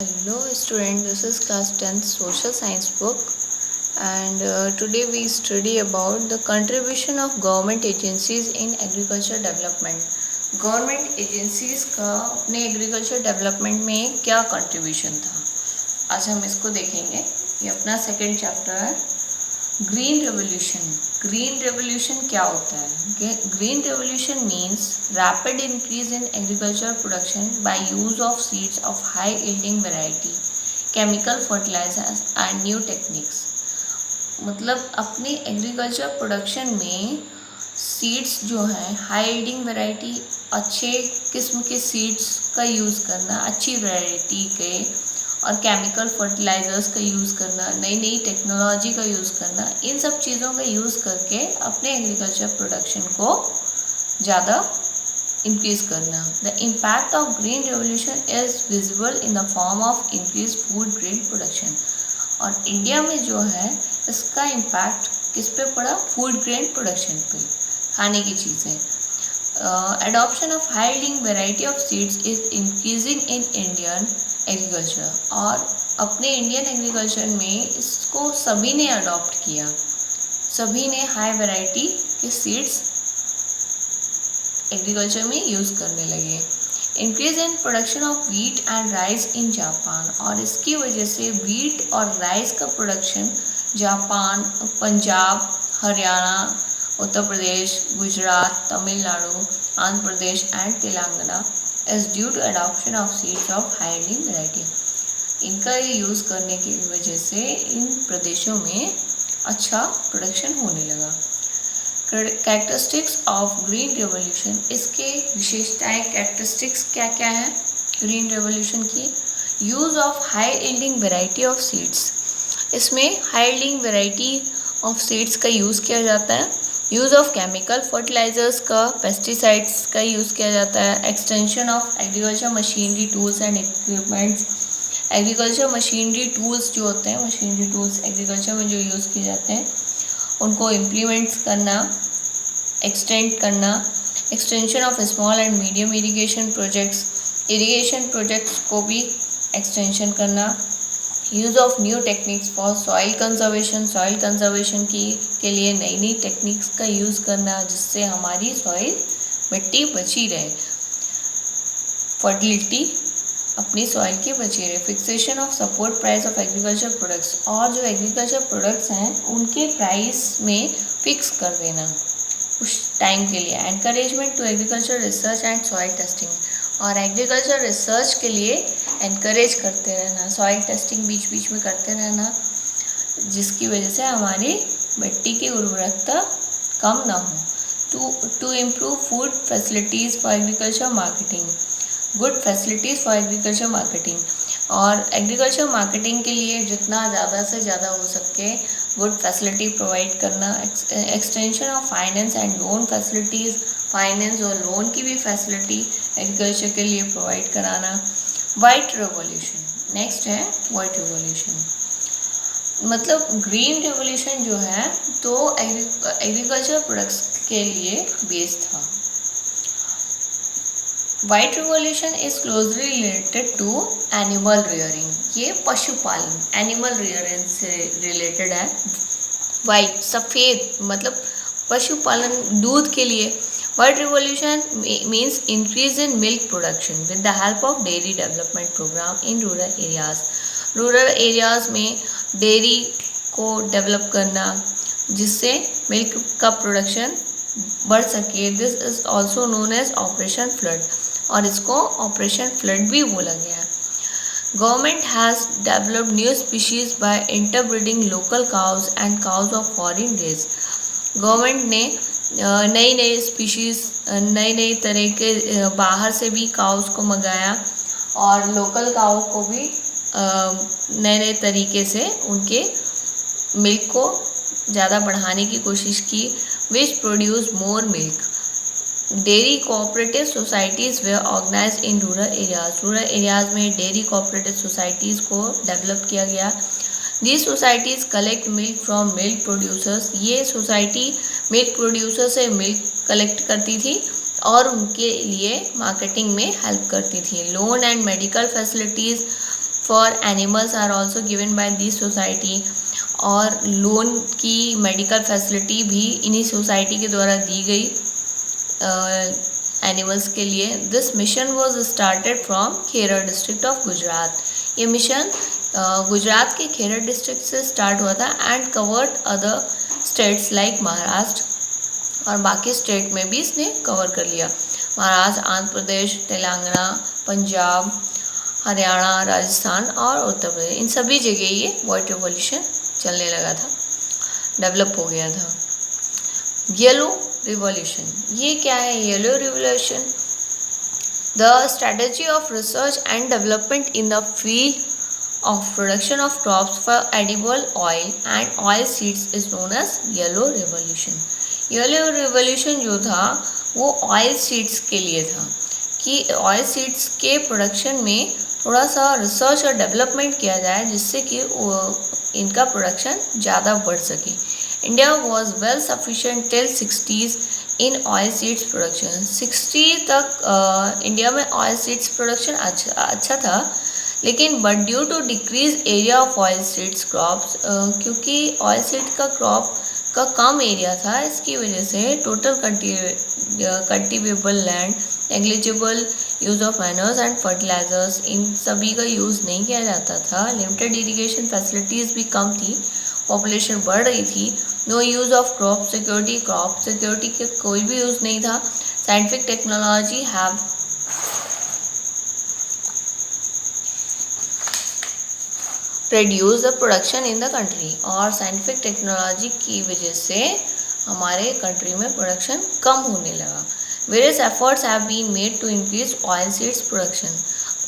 Hello student, this is class 10th social science book and today we study about the contribution of government agencies in agriculture development. Government agencies का अपने agriculture development में क्या contribution था, आज हम इसको देखेंगे। ये अपना सेकेंड चैप्टर है। Green revolution. ग्रीन रेवोल्यूशन क्या होता है? Green revolution means rapid increase in agriculture production by use of seeds of high yielding variety, chemical fertilisers and new techniques. मतलब अपने एग्रीकल्चर प्रोडक्शन में सीड्स जो हैं हाई यील्डिंग वैरायटी, अच्छे किस्म के सीड्स का यूज़ करना, अच्छी वैरायटी के, और केमिकल फर्टिलाइज़र्स का यूज़ करना, नई नई टेक्नोलॉजी का यूज़ करना, इन सब चीज़ों का यूज़ करके अपने एग्रीकल्चर प्रोडक्शन को ज़्यादा इंक्रीज़ करना। The impact of green revolution is visible in the form of increase food grain production. और इंडिया में जो है इसका इम्पैक्ट किस पे पड़ा? फूड ग्रेन प्रोडक्शन पे, खाने की चीज़ें। Adoption of high yielding variety of seeds is increasing in Indian agriculture. और अपने इंडियन एग्रीकल्चर में इसको सभी ने अडॉप्ट किया, सभी ने हाई वैरायटी के सीड्स एग्रीकल्चर में यूज़ करने लगे। Increase in production of wheat and rice in Japan. और इसकी वजह से वीट और राइस का production Japan, Punjab, Haryana, Uttar Pradesh, Gujarat, Tamil Nadu, Andhra Pradesh and Telangana is due to adoption of seeds of high yielding variety. इनका ये यूज़ करने की वजह से इन प्रदेशों में अच्छा प्रोडक्शन होने लगा। Characteristics of green revolution. इसके विशेषताएं, कैरेक्टरिस्टिक्स क्या क्या हैं ग्रीन रेवोल्यूशन की? Use of high yielding variety of seeds. इसमें high yielding variety of seeds का यूज़ किया जाता है। यूज़ ऑफ केमिकल फर्टिलाइजर्स का, पेस्टिसाइड्स का यूज़ किया जाता है। Extension of agriculture machinery tools and equipments. Agriculture machinery tools जो होते हैं, मशीनरी टूल्स एग्रीकल्चर में जो यूज़ किए जाते हैं उनको इम्प्लीमेंट्स करना, एक्सटेंड करना। Extension of small and medium irrigation projects, irrigation projects को भी एक्सटेंशन करना। Use of new techniques for soil conservation. Soil conservation के लिए नई नई टेक्निक्स का यूज़ करना जिससे हमारी सॉइल, मिट्टी बची रहे, फर्टिलिटी अपनी सॉइल की बची रहे। Fixation of support price of agriculture products. और जो एग्रीकल्चर प्रोडक्ट्स हैं उनके प्राइस में फिक्स कर देना कुछ टाइम के लिए। Encouragement to agriculture research and soil testing. और एग्रीकल्चर रिसर्च के लिए एनकरेज करते रहना, सॉइल टेस्टिंग बीच बीच में करते रहना, जिसकी वजह से हमारी मिट्टी की उर्वरकता कम ना हो। To improve food facilities for agriculture marketing. Good facilities for agriculture marketing. और एग्रीकल्चर मार्केटिंग के लिए जितना ज़्यादा से ज़्यादा हो सके गुड फैसिलिटी प्रोवाइड करना। Extension of finance and loan facilities. Finance और लोन की भी फैसिलिटी एग्रीकल्चर के लिए प्रोवाइड कराना। White revolution. नेक्स्ट है वाइट रेवोल्यूशन। मतलब ग्रीन रेवोल्यूशन जो है तो एग्रीकल्चर प्रोडक्ट्स के लिए बेस था। White revolution is closely related to animal rearing. ये पशुपालन, एनिमल रियरिंग से रिलेटेड है। वाइट, सफ़ेद, मतलब पशुपालन, दूध के लिए। White revolution means increase in milk production with the help of dairy development program in rural areas. Rural areas में डेयरी को डेवलप करना जिससे मिल्क का प्रोडक्शन बढ़ सके। This is also known as operation flood, और इसको ऑपरेशन फ्लड भी बोला गया है। Government has developed new species by interbreeding local cows and cows of foreign race. Government ने नई नई स्पीशीज़, नई नई तरह के बाहर से भी काउस को मंगाया और लोकल काउ को भी नए नए तरीके से उनके मिल्क को ज़्यादा बढ़ाने की कोशिश की। Which produce more milk. Dairy cooperative societies were organise in rural areas. Rural areas में डेयरी कोऑपरेटिव सोसाइटीज़ को डेवलप किया गया। These societies collect milk from milk producers. ये सोसाइटी मिल्क प्रोड्यूसर से मिल्क कलेक्ट करती थी और उनके लिए मार्केटिंग में हेल्प करती थी। Loan and medical facilities for animals are also given by this society, और लोन की मेडिकल फैसिलिटी भी इन्हीं सोसाइटी के द्वारा दी गई एनिमल्स के लिए। This mission was started from Kheda district of Gujarat. ये मिशन गुजरात के खेरड़ डिस्ट्रिक्ट से स्टार्ट हुआ था and covered other states like Maharashtra, और बाकी स्टेट में भी इसने कवर कर लिया। महाराष्ट्र, आंध्र प्रदेश, तेलंगाना, पंजाब, हरियाणा, राजस्थान और उत्तर प्रदेश, इन सभी जगह ये व्हाइट रिवॉल्यूशन चलने लगा था, डेवलप हो गया था। येलो रिवॉल्यूशन, ये क्या है yellow revolution? The strategy of research and development in the field of production of crops for edible oil and oil seeds is known as yellow revolution. Yellow revolution जो था वो oil seeds के लिए था कि ऑयल सीड्स के production में थोड़ा सा रिसर्च और डेवलपमेंट किया जाए जिससे कि इनका प्रोडक्शन ज़्यादा बढ़ सके। India was well sufficient till 60s in oil seeds production. 60 तक इंडिया में ऑयल सीड्स प्रोडक्शन अच्छा था, लेकिन but due to decrease area of oil seeds crops, क्योंकि ऑयल सीड का क्रॉप का कम एरिया था, इसकी वजह से total cultivable land, negligible use of manures and fertilisers, इन सभी का यूज़ नहीं किया जाता था। लिमिटेड इरिगेशन फैसिलिटीज़ भी कम थी, पॉपुलेशन बढ़ रही थी। No use of crop security के कोई भी यूज़ नहीं था। Scientific technology have reduce the production in the country, और साइंटिफिक टेक्नोलॉजी की वजह से हमारे कंट्री में प्रोडक्शन कम होने लगा। Various efforts have been made to increase oil seeds production,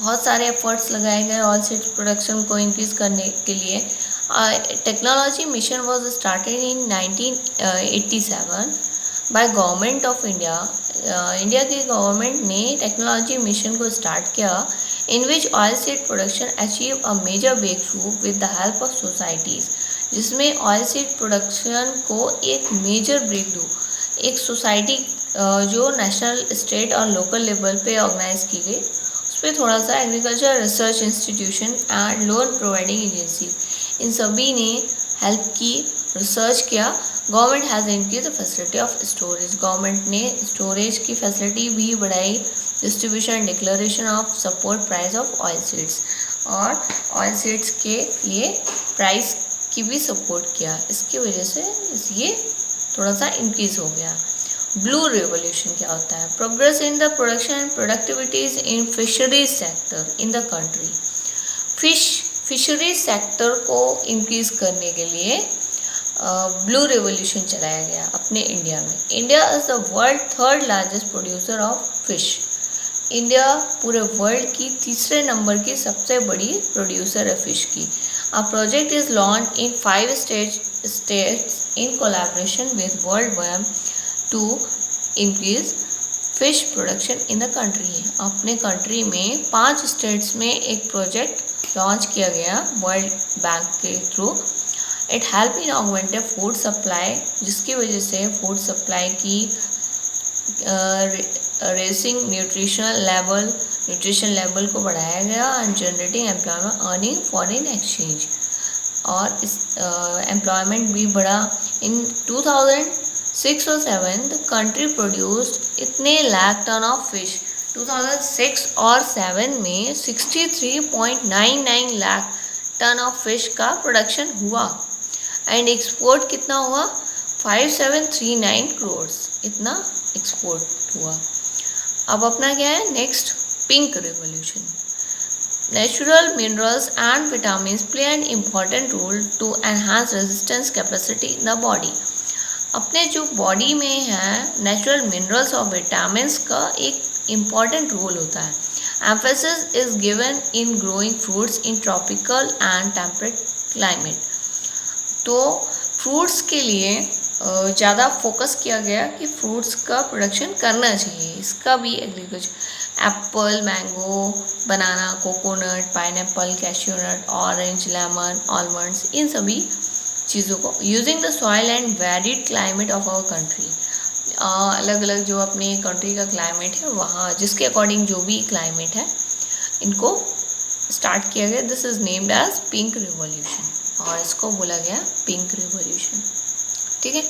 बहुत सारे एफर्ट्स लगाए गए ऑयल सीड्स प्रोडक्शन को इंक्रीज करने के लिए। Technology mission was started in 1987 by government of India. India की गवर्नमेंट ने टेक्नोलॉजी मिशन को स्टार्ट किया, in which oil seed production achieved a major breakthrough with the help of societies, जिसमें oil seed production को एक major breakthrough, एक society जो national, state और लोकल लेवल पे ऑर्गेनाइज की गई, उस पर थोड़ा सा agriculture research institution and loan providing agency, इन सभी ने हेल्प की, रिसर्च किया। Government has increase the facility of storage, government ने स्टोरेज की फैसिलिटी भी बढ़ाई। Distribution declaration of support price of oil seeds, और ऑयल सीड्स के लिए प्राइस की भी सपोर्ट किया, इसकी वजह से ये थोड़ा सा इंक्रीज हो गया। ब्लू रिवॉल्यूशन क्या होता है? Progress in the production and productivities in fisheries sector in the country. Fisheries sector को इंक्रीज करने के लिए ब्लू रिवॉल्यूशन चलाया गया अपने इंडिया में। India is the world third largest producer of fish, India पूरे वर्ल्ड की तीसरे नंबर की सबसे बड़ी प्रोड्यूसर है फिश की। A project is launch in 5 states in collaboration with World Bank to increase fish production in the country। अपने country में 5 स्टेट्स में एक प्रोजेक्ट लॉन्च किया गया वर्ल्ड बैंक के through. It help in augmented food supply, जिसकी वजह से फूड सप्लाई की रेसिंग न्यूट्रिशन लेवल को बढ़ाया गया and generating employment, earning foreign exchange, और इस एम्प्लॉयमेंट भी बढ़ा। इन 2006 और 7 द कंट्री प्रोड्यूस्ड इतने लाख टन ऑफ फिश। 2006 और 7 में 63.99 लाख टन ऑफ फिश का प्रोडक्शन हुआ एंड एक्सपोर्ट कितना हुआ? 5739 करोड़, इतना एक्सपोर्ट हुआ। अब अपना क्या है next? Pink revolution. Natural minerals and vitamins play an important role to enhance resistance capacity in the body. अपने जो बॉडी में है नेचुरल मिनरल्स और विटामिन्स का एक इम्पॉर्टेंट रोल होता है। Emphasis is given in growing fruits in tropical and temperate climate. तो फ्रूट्स के लिए ज़्यादा फोकस किया गया कि फ्रूट्स का प्रोडक्शन करना चाहिए, इसका भी agriculture. Apple, mango, banana, coconut, pineapple, cashew nut, orange, lemon, almonds, इन सभी चीज़ों को using the soil and varied climate of our country. अलग अलग जो अपनी कंट्री का क्लाइमेट है वहाँ जिसके अकॉर्डिंग जो भी क्लाइमेट है इनको स्टार्ट किया गया, this is named as pink revolution, और इसको बोला गया पिंक रिवॉल्यूशन। ठीक है,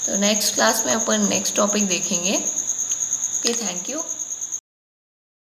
तो नेक्स्ट क्लास में अपन नेक्स्ट टॉपिक देखेंगे। Okay, thank you.